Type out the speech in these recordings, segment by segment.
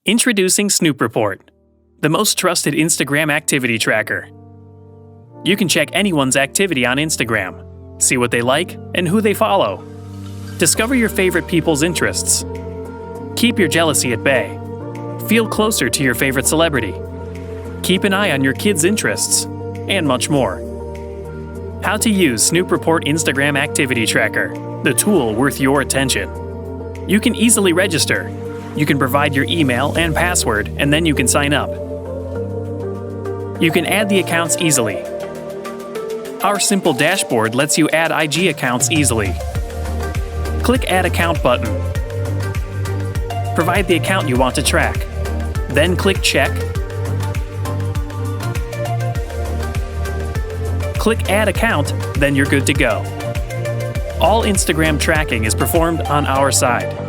Introducing Snoopreport, the most trusted Instagram activity tracker. You can check anyone's activity on Instagram, see what they like and who they follow. Discover your favorite people's interests. Keep your jealousy at bay. Feel closer to your favorite celebrity. Keep an eye on your kids' interests, and much more. How to use Snoopreport Instagram Activity Tracker, the tool worth your attention. You can easily register. You can provide your email and password, and then you can sign up. You can add the accounts easily. Our simple dashboard lets you add IG accounts easily. Click Add Account button. Provide the account you want to track. Then click Check. Click Add Account, then you're good to go. All Instagram tracking is performed on our side.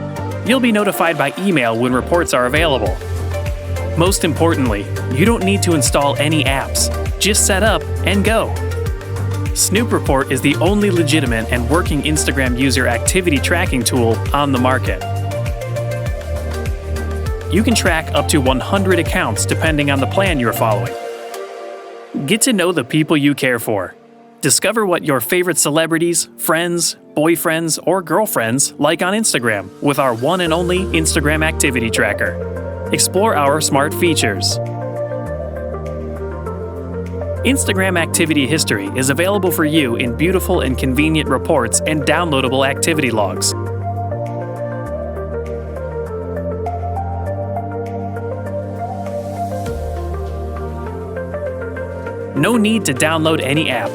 You'll be notified by email when reports are available. Most importantly, you don't need to install any apps. Just set up and go. Snoopreport is the only legitimate and working Instagram user activity tracking tool on the market. You can track up to 100 accounts depending on the plan you're following. Get to know the people you care for. Discover what your favorite celebrities, friends, boyfriends, or girlfriends like on Instagram with our one and only Instagram activity tracker. Explore our smart features. Instagram activity history is available for you in beautiful and convenient reports and downloadable activity logs. No need to download any app.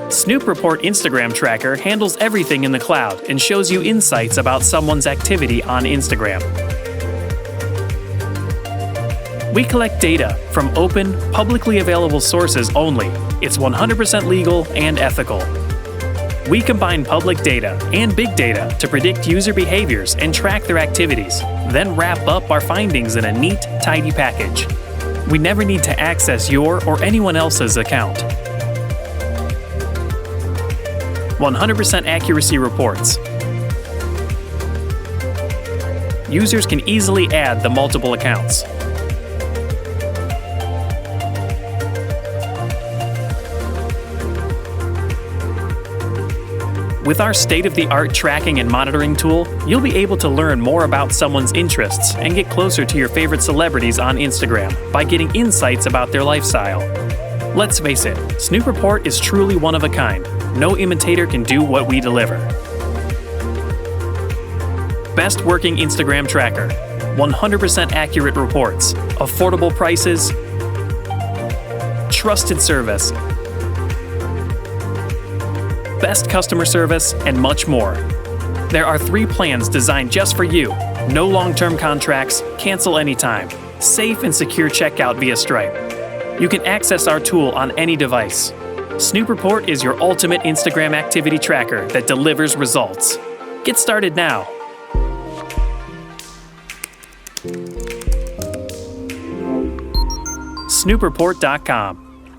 Snoopreport Instagram Tracker handles everything in the cloud and shows you insights about someone's activity on Instagram. We collect data from open, publicly available sources only. It's 100% legal and ethical. We combine public data and big data to predict user behaviors and track their activities, then wrap up our findings in a neat, tidy package. We never need to access your or anyone else's account. 100% accuracy reports. Users can easily add the multiple accounts. With our state-of-the-art tracking and monitoring tool, you'll be able to learn more about someone's interests and get closer to your favorite celebrities on Instagram by getting insights about their lifestyle. Let's face it, Snoopreport is truly one of a kind. No imitator can do what we deliver. Best working Instagram tracker, 100% accurate reports, affordable prices, trusted service, best customer service, and much more. There are 3 plans designed just for you. No long-term contracts, cancel anytime. Safe and secure checkout via Stripe. You can access our tool on any device. Snoopreport is your ultimate Instagram activity tracker that delivers results. Get started now. Snoopreport.com